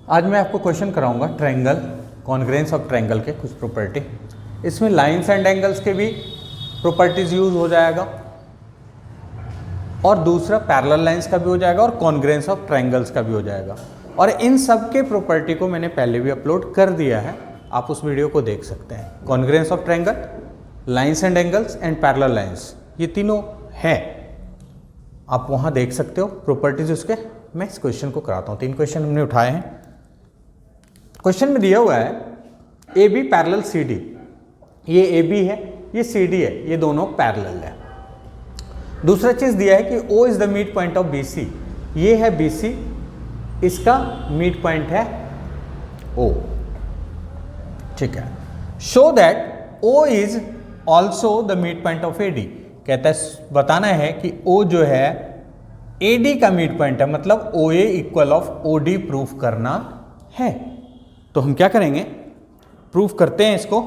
आज मैं आपको क्वेश्चन कराऊंगा ट्रायंगल, कॉन्ग्रेंस ऑफ ट्रायंगल के कुछ प्रॉपर्टी। इसमें लाइंस एंड एंगल्स के भी प्रॉपर्टीज यूज हो जाएगा और दूसरा पैरेलल लाइंस का भी हो जाएगा और कॉन्ग्रेंस ऑफ ट्रायंगल्स का भी हो जाएगा। और इन सब के प्रॉपर्टी को मैंने पहले भी अपलोड कर दिया है, आप उस वीडियो को देख सकते हैं। Congruence of triangle, lines and angles and parallel lines, ये तीनों है, आप वहां देख सकते हो प्रॉपर्टीज उसके। मैं इस क्वेश्चन को कराता हूं। 3 क्वेश्चन हमने उठाए हैं। क्वेश्चन में दिया हुआ है A B parallel C D. ये ए बी है, ये सी डी है, ये दोनों पैरेलल है। दूसरा चीज दिया है कि O is the mid point of B C. ये है बी सी, इसका मिड पॉइंट है O। ठीक है। Show that O is also the mid point of A D. कहता है बताना है कि O जो है ए डी का मिड पॉइंट है, मतलब O A equal of O D proof करना है। तो हम क्या करेंगे, प्रूफ करते हैं इसको।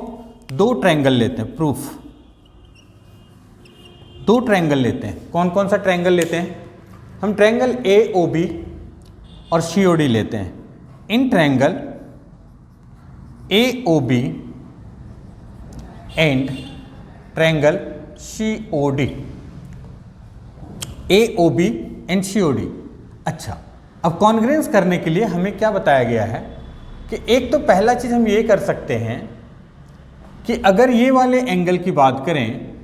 2 ट्रायंगल लेते हैं, प्रूफ 2 ट्रायंगल लेते हैं। कौन कौन सा ट्रायंगल लेते हैं हम? ट्रायंगल ए ओ बी और सी ओ डी लेते हैं। In triangle A O B and triangle C O D, A O B and C O D. अच्छा, अब कॉन्ग्रेंस करने के लिए हमें क्या बताया गया है कि एक तो पहला चीज हम ये कर सकते हैं कि अगर ये वाले एंगल की बात करें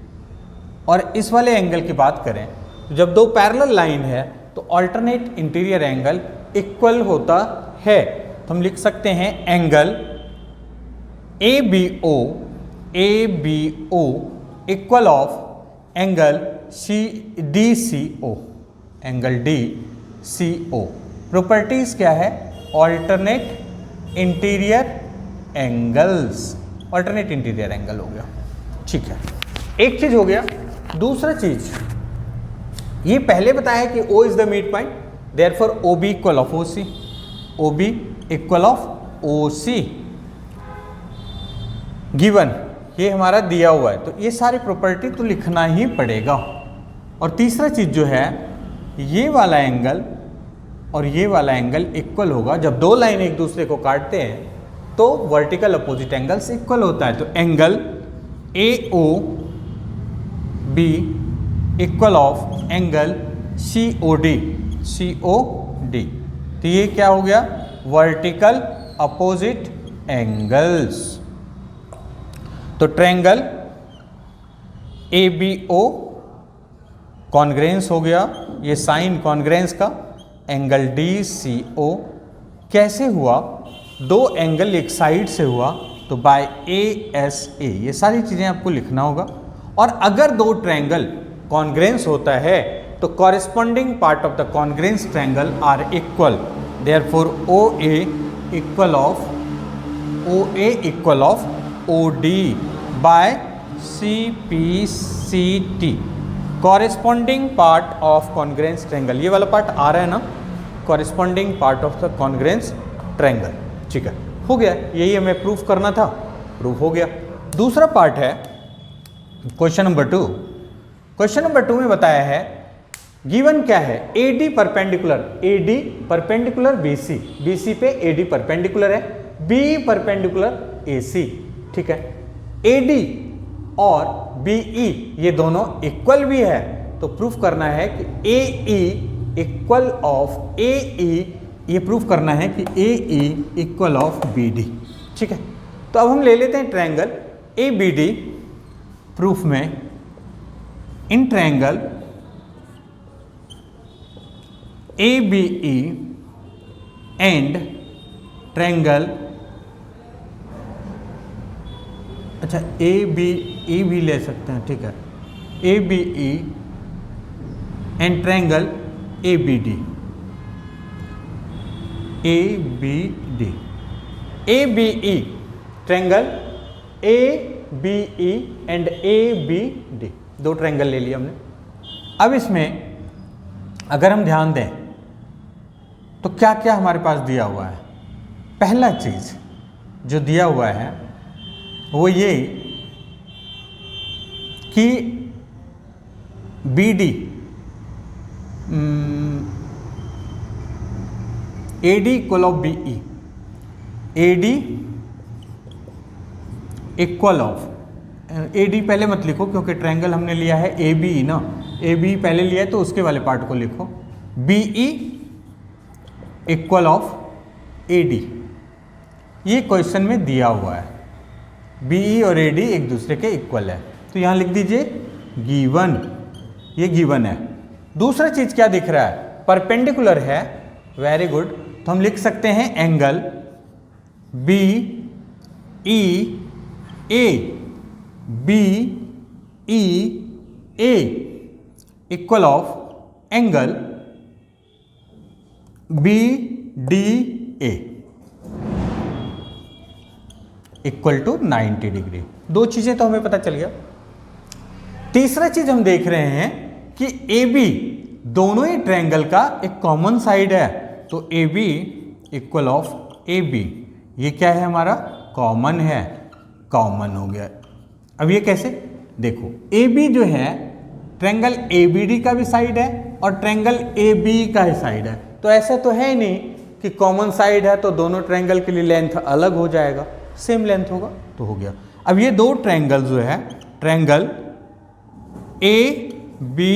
और इस वाले एंगल की बात करें, तो जब 2 पैरेलल लाइन है तो अल्टरनेट इंटीरियर एंगल इक्वल होता है। तो हम लिख सकते हैं angle A B O equal of angle C D C O, angle D C O. Properties क्या है? Alternate interior angles, alternate interior angle हो गया। ठीक है, एक चीज हो गया। दूसरा चीज ये पहले बताया कि O is the mid point, therefore O B equal of O C, O B equal of O C given, ये हमारा दिया हुआ है। तो ये सारी प्रॉपर्टी तो लिखना ही पड़ेगा। और तीसरा चीज जो है, ये वाला एंगल और ये वाला एंगल इक्वल होगा। जब 2 लाइन एक दूसरे को काटते हैं तो वर्टिकल अपोजिट एंगल्स इक्वल होता है। तो angle A O B equal of angle C O D, C O D. तो ये क्या हो गया? Vertical opposite angles. तो triangle A B O congruence हो गया, ये साइन कॉन्ग्रेंस का। एंगल डी सी ओ कैसे हुआ? 2 एंगल एक साइड से हुआ तो बाय ए एस ए, ये सारी चीजें आपको लिखना होगा। और अगर 2 ट्रायंगल कॉन्ग्रेंस होता है तो corresponding part of the congruence triangle are equal, therefore O A equal of O D by C P C T. Corresponding part of congruence triangle, ये वाला पार्ट आ रहा है ना, corresponding part of the congruence triangle. ठीक है, हो गया। यही हमें प्रूफ करना था, प्रूफ हो गया। दूसरा पार्ट है क्वेश्चन नंबर 2। क्वेश्चन नंबर 2 में बताया है गिवन क्या है? A D perpendicular B C, B C पे ए डी परपेंडिकुलर है, बी परपेंडिकुलर ए सी। ठीक है, ए डी और बी ई ये दोनों इक्वल भी है, तो प्रूफ करना है कि ए ई इक्वल ऑफ ए ई, ये प्रूफ करना है कि A E equal of B D. ठीक है, तो अब हम ले लेते हैं triangle A B D. Proof में in triangle A B E and triangle, अच्छा ए बी ई भी ले सकते हैं, ठीक है, A B E and triangle A B D, A B D, A B E triangle A B E and A B D, 2 triangle ले लिया हमने। अब इसमें अगर हम ध्यान दें तो क्या क्या हमारे पास दिया हुआ है? पहला चीज जो दिया हुआ है वो ये कि B D A D equal of B E, AD equal of, AD पहले मत लिखो क्योंकि ट्रायंगल हमने लिया है AB ना, AB पहले लिया है तो उसके वाले पार्ट को लिखो, BE इक्वल ऑफ AD। ये क्वेश्चन में दिया हुआ है, BE और AD एक दूसरे के इक्वल है, तो यहाँ लिख दीजिए गिवन, ये गिवन है। दूसरा चीज क्या दिख रहा है, परपेंडिकुलर है, वेरी गुड, तो हम लिख सकते हैं angle BEA, BEA equal of angle BDA equal to 90 degree. दो चीजें तो हमें पता चल गया। तीसरा चीज हम देख रहे हैं कि AB दोनों ही ट्रायंगल का एक कॉमन साइड है, तो AB इक्वल ऑफ AB, ये क्या है हमारा, कॉमन है, कॉमन हो गया। अब ये कैसे, देखो AB जो है ट्रायंगल ABD का भी साइड है और ट्रायंगल AB का ही साइड है, तो ऐसा तो है ही नहीं कि कॉमन साइड है तो दोनों ट्रायंगल के लिए लेंथ अलग हो जाएगा, सेम लेंथ होगा, तो हो गया। अब ये दो ट्रायंगल जो है, triangle ABE,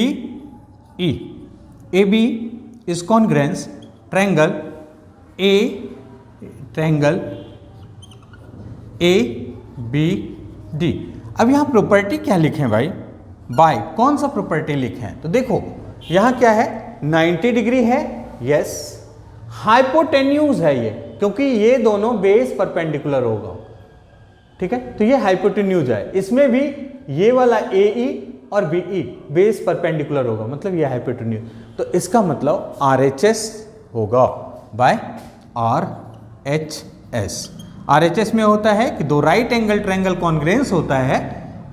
AB is congruence triangle ABD। अब यहाँ प्रॉपर्टी क्या लिखें भाई, बाय कौन सा प्रॉपर्टी लिखें, तो देखो यहाँ क्या है, 90 डिग्री है, यस, हाइपोटेन्यूज है ये, क्योंकि ये दोनों बेस परपेंडिकुलर होगा, ठीक है, तो ये हाइपोटेन्यूज है, इसमें भी ये वाला AE और BE बेस परपेंडिकुलर होगा, मतलब ये हाइपोटेन्यूज, तो इसका मतलब RHS होगा बाय RHS। RHS में होता है कि दो राइट एंगल ट्रायंगल कॉन्ग्रेंस होता है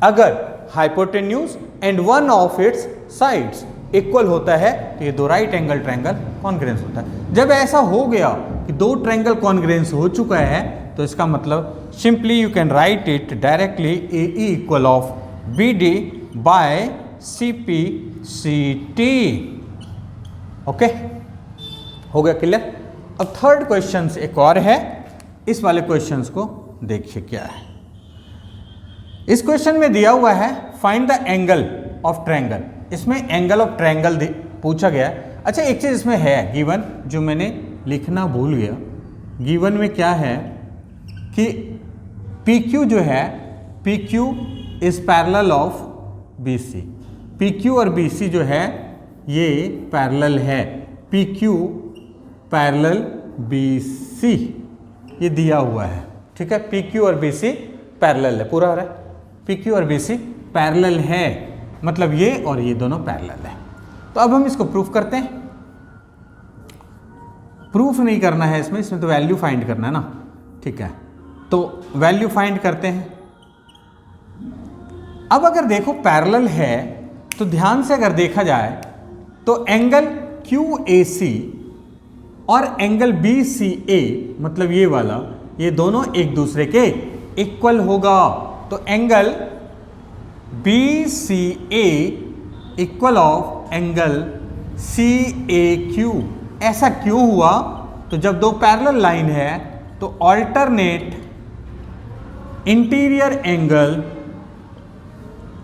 अगर hypotenuse and one of its sides equal होता है, तो ये दो राइट एंगल ट्रायंगल कॉन्ग्रेंस होता है। जब ऐसा हो गया कि दो ट्रायंगल कॉन्ग्रेंस हो चुका है, तो इसका मतलब simply you can write it directly AE equal of BD by CP/CT। Okay, हो गया क्लियर। अब थर्ड क्वेश्चन एक और है, इस वाले क्वेश्चंस को देखिए क्या है। इस क्वेश्चन में दिया हुआ है find the angle of triangle, इसमें एंगल ऑफ ट्रायंगल पूछा गया है। अच्छा एक चीज इसमें है गिवन, जो मैंने लिखना भूल गया, गिवन में क्या है कि PQ जो है, PQ is parallel of BC, PQ और BC जो है ये पैरेलल है, PQ पैरेलल BC, ये दिया हुआ है, ठीक है, PQ और BC पैरेलल है, पूरा आ रहा है, PQ और BC पैरेलल है, मतलब ये और ये दोनों पैरेलल है। तो अब हम इसको प्रूफ करते हैं। प्रूफ नहीं करना है इसमें तो वैल्यू फाइंड करना है ना, ठीक है, तो वैल्यू फाइंड करते हैं। अब अगर देखो पैरेलल है तो ध्यान से अगर देखा जाए तो एंगल QAC और एंगल BCA, मतलब ये वाला, ये दोनों एक दूसरे के इक्वल होगा, तो angle BCA equal of angle CAQ। ऐसा क्यों हुआ, तो जब दो पैरेलल लाइन है तो ऑल्टरनेट इंटीरियर एंगल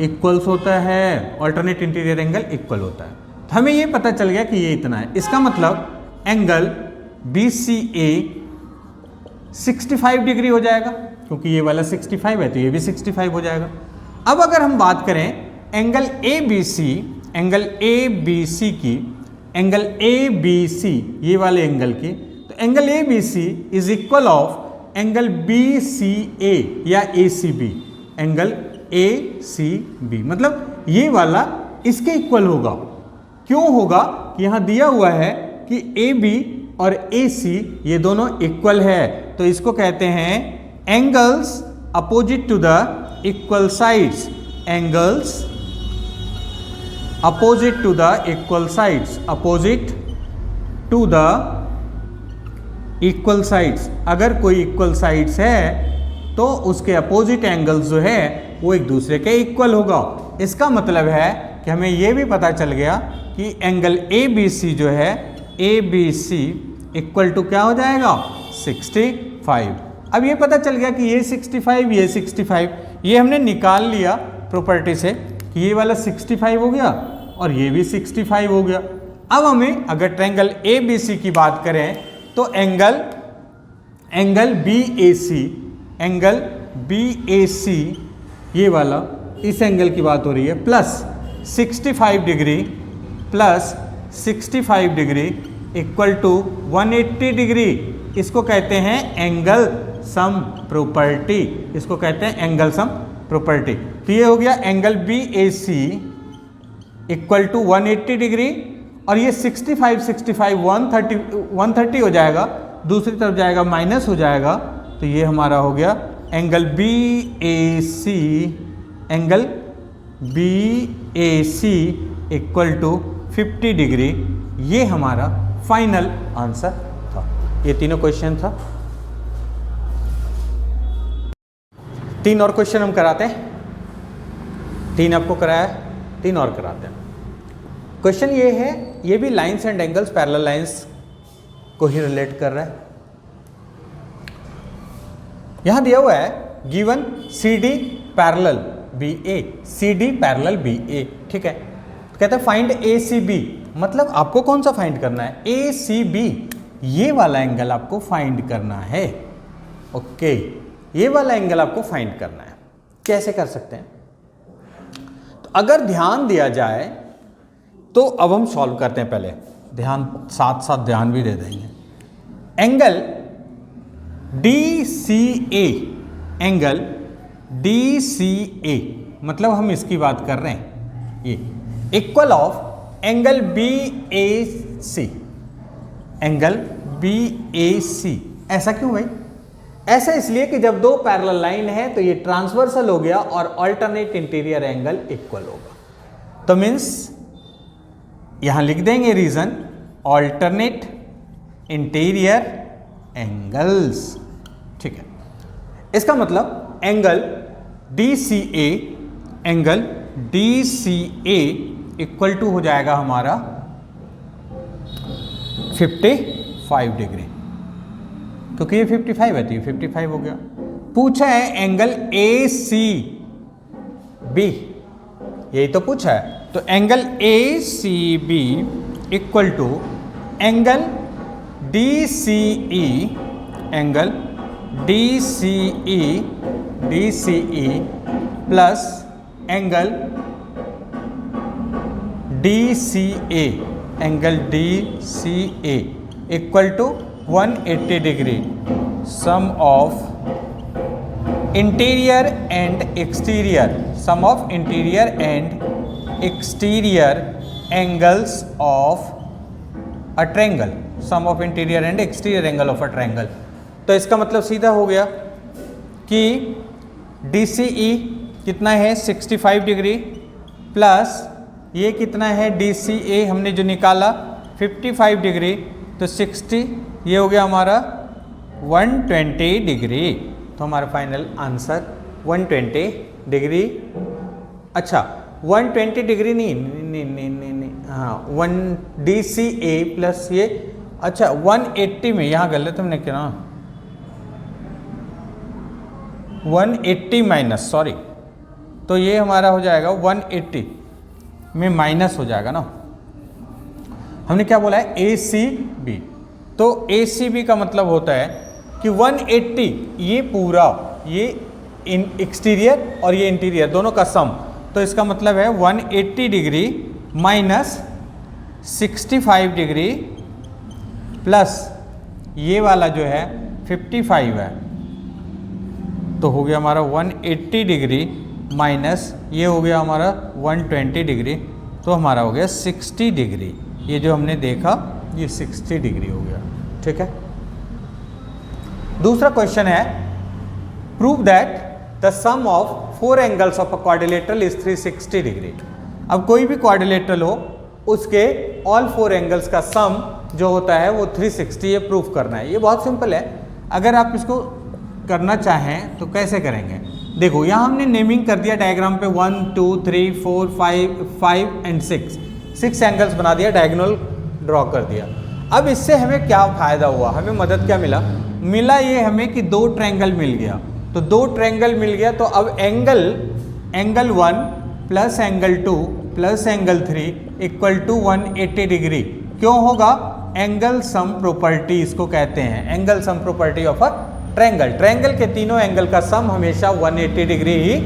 इक्वल्स होता है, ऑल्टरनेट इंटीरियर एंगल इक्वल होता है, तो हमें ये पता चल गया कि ये इतना है। इसका मतलब एंगल BCA 65 डिग्री हो जाएगा, क्योंकि ये वाला 65 है तो ये भी 65 हो जाएगा। अब अगर हम बात करें एंगल ABC की, एंगल ABC ये वाले एंगल की, तो angle ABC is equal of angle BCA या ACB, एंगल ACB, मतलब ये वाला इसके इक्वल होगा। क्यों होगा, कि यहां दिया हुआ है कि AB और AC ये दोनों इक्वल है, तो इसको कहते हैं angles opposite to the equal sides, angles opposite to the equal sides, opposite to the equal sides. अगर कोई इक्वल साइड्स है तो उसके अपोजिट एंगल्स जो है वो एक दूसरे के इक्वल होगा। इसका मतलब है कि हमें ये भी पता चल गया कि एंगल ABC जो है, ABC इक्वल टू क्या हो जाएगा, 65। अब ये पता चल गया कि ये 65, ये 65, ये हमने निकाल लिया प्रॉपर्टी से कि ये वाला 65 हो गया और ये भी 65 हो गया। अब हमें अगर ट्रायंगल ABC की बात करें तो एंगल BAC ये वाला, इस एंगल की बात हो रही है, plus 65 degree equal to 180 degree. इसको कहते हैं एंगल सम प्रॉपर्टी, इसको कहते हैं एंगल सम प्रॉपर्टी। तो ये हो गया angle BAC equal to 180 degree और ये 65 130 हो जाएगा, दूसरी तरफ जाएगा माइनस हो जाएगा। तो ये हमारा हो गया angle BAC equal to 50 degree. ये हमारा फाइनल आंसर था। ये तीनों क्वेश्चन था। 3 और क्वेश्चन हम कराते हैं। 3 आपको कराया है, 3 और कराते हैं। क्वेश्चन ये है, ये भी lines and angles, parallel lines को ही रिलेट कर रहा है। यहां दिया हुआ है गिवन CD पैरेलल BA, ठीक है। तो कहता है फाइंड ACB, मतलब आपको कौन सा फाइंड करना है? ACB, ये वाला एंगल आपको फाइंड करना है। ओके, ये वाला एंगल आपको फाइंड करना है। कैसे कर सकते हैं? तो अगर ध्यान दिया जाए तो अब हम सॉल्व करते हैं। पहले ध्यान, साथ साथ ध्यान भी दे देंगे। एंगल DCA, मतलब हम इसकी बात कर रहे हैं, ये इक्वल ऑफ एंगल BAC। ऐसा क्यों भाई? ऐसा इसलिए कि जब 2 पैरेलल लाइन है तो ये ट्रांसवर्सल हो गया और अल्टरनेट इंटीरियर एंगल इक्वल होगा। तो मीन्स यहां लिख देंगे रीजन, अल्टरनेट इंटीरियर एंगल्स, ठीक है। इसका मतलब एंगल DCA इक्वल टू हो जाएगा हमारा 55 डिग्री, क्योंकि ये 55 है तो ये 55 हो गया। पूछा है एंगल ACB, यही तो पूछा है। तो angle ACB equal to angle DCE plus angle DCA equal to 180 degree. Sum of interior and exterior angles of a triangle, sum of interior and exterior angle of a triangle. तो इसका मतलब सीधा हो गया कि DCE कितना है 65 degree plus ये कितना है DCA हमने जो निकाला 55 डिग्री, तो 60 ये हो गया हमारा 120 डिग्री। तो हमारा फाइनल आंसर 120 डिग्री। अच्छा 120 डिग्री नहीं, हाँ 1 DCA प्लस ये, अच्छा 180 में यहाँ गलत हमने क्या 180 माइनस, सॉरी, तो ये हमारा हो जाएगा 180 में माइनस हो जाएगा ना। हमने क्या बोला है ACB, तो ACB का मतलब होता है कि 180 ये पूरा, ये एक्सटीरियर और ये इंटीरियर दोनों का सम, तो इसका मतलब है 180 डिग्री माइनस 65 डिग्री प्लस ये वाला जो है 55 है, तो हो गया हमारा 180 डिग्री माइनस ये हो गया हमारा 120 डिग्री, तो हमारा हो गया 60 डिग्री। ये जो हमने देखा ये 60 डिग्री हो गया, ठीक है। दूसरा क्वेश्चन है, prove that the sum of 4 angles of a quadrilateral is 360 degree. अब कोई भी क्वाड्रिलेटरल हो उसके ऑल 4 एंगल्स का सम जो होता है वो 360, ये प्रूफ करना है। ये बहुत सिंपल है। अगर आप इसको करना चाहें तो कैसे करेंगे? देखो यहाँ हमने नेमिंग कर दिया डायग्राम पे 1 2 3 4 5 एंड 6 एंगल्स बना दिया, डायगोनल ड्रॉ कर दिया। अब इससे हमें क्या फ़ायदा हुआ, हमें मदद क्या मिला मिला ये हमें कि दो ट्रायंगल मिल गया, तो दो ट्रायंगल मिल गया, तो अब angle 1 plus angle 2 plus angle 3 equal to 180 degree क्यों होगा? एंगल सम प्रॉपर्टी इसको कहते हैं, angle sum property of a triangle. Triangle के तीनों एंगल का सम हमेशा 180 डिग्री ही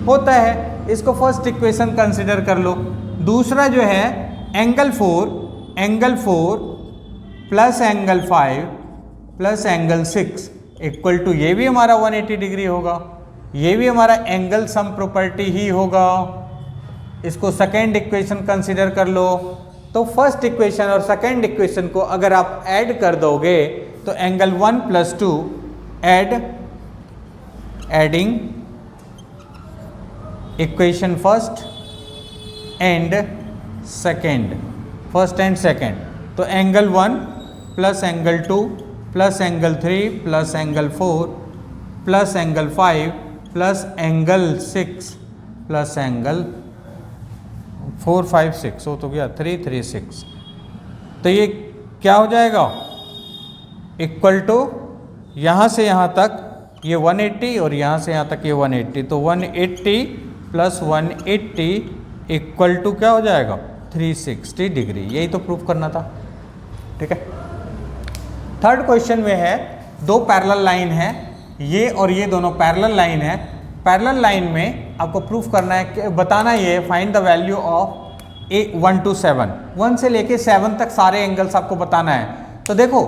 होता है। इसको फर्स्ट इक्वेशन कंसिडर कर लो। दूसरा जो है angle 4 plus angle 5 plus angle 6 equal to, ये भी हमारा 180 डिग्री होगा, ये भी हमारा एंगल सम प्रॉपर्टी ही होगा। इसको सेकेंड इक्वेशन कंसिडर कर लो। तो फर्स्ट इक्वेशन और सेकेंड इक्वेशन को अगर आप ऐड कर दोगे तो angle 1 plus 2 adding equation first and second, first and second, तो angle 1 plus angle 2 plus angle 3 plus angle 4 plus angle 5 plus angle 6 plus angle 4 5 6 हो तो गया 3 3 6, तो ये क्या हो जाएगा? इक्वल टू यहाँ से यहाँ तक ये 180 और यहाँ से यहाँ तक ये 180, तो 180 प्लस 180 इक्वल टू क्या हो जाएगा? 360 डिग्री। यही तो प्रूफ करना था, ठीक है। थर्ड क्वेश्चन में है दो पैरेलल लाइन है, ये और ये दोनों पैरेलल लाइन है। पैरेलल लाइन में आपको प्रूफ करना है कि बताना ये find the value of 1 to 7, 1 से लेके 7 तक सारे एंगल्स आपको बताना है। तो देखो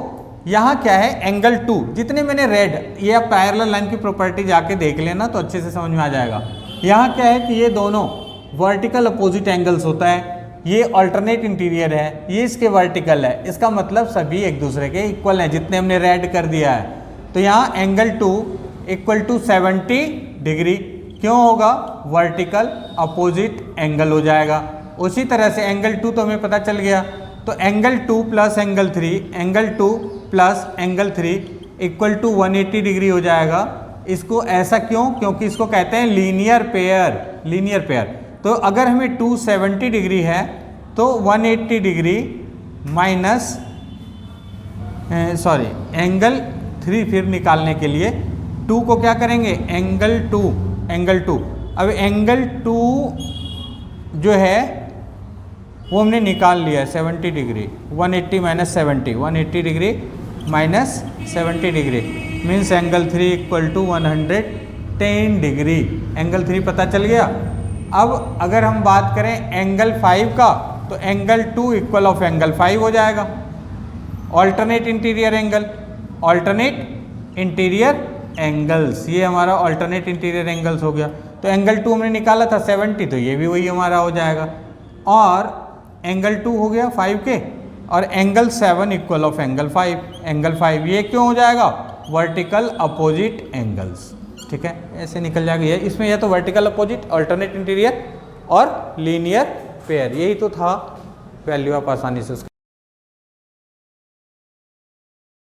यहाँ क्या है, एंगल 2 जितने मैंने रेड, ये आप पैरेलल लाइन की प्रॉपर्टी जाके देख लेना तो अच्छे से समझ में आ जाएगा। यहाँ क्या है कि ये दोनों वर्टिकल अपोजिट एंगल्स होता है, ये अल्टरनेट इंटीरियर है, ये इसके वर्टिकल है, इसका मतलब सभी एक दूसरे के इक्वल हैं जितने हमने रेड कर दिया है। तो यहाँ एंगल 2 इक्वल टू 70 डिग्री क्यों होगा? वर्टिकल अपोजिट एंगल हो जाएगा। उसी तरह से एंगल 2 तो हमें पता चल गया, तो angle 2 plus angle 3, angle 2 plus angle 3 equal to 180 degree हो जाएगा। इसको ऐसा क्यों? क्योंकि इसको कहते हैं लीनियर पेयर, लीनियर पेयर। तो अगर हमें 270 डिग्री है तो 180 डिग्री माइनस एंगल 3 फिर निकालने के लिए 2 को क्या करेंगे? एंगल 2। अब एंगल 2 जो है वो हमने निकाल लिया 70 degree, 180 minus 70, 180 degree minus 70 degree means angle 3 equal to 110 degree. Angle 3 पता चल गया। अब अगर हम बात करें एंगल 5 का तो एंगल 2 इक्वल ऑफ एंगल 5 हो जाएगा। Alternate interior angle, alternate interior angles, ये हमारा ऑल्टरनेट इंटीरियर एंगल्स हो गया। तो एंगल 2 हमने निकाला था 70, तो ये भी वही हमारा हो जाएगा। और एंगल 2 हो गया 5 के, और angle 7 equal of angle 5, angle 5 ये क्यों हो जाएगा? वर्टिकल अपोजिट एंगल्स, ठीक है, ऐसे निकल जाएगा। ये इसमें यह तो वर्टिकल अपोजिट, अल्टरनेट इंटीरियर और लीनियर पेयर, यही तो था वैल्यू आप आसानी से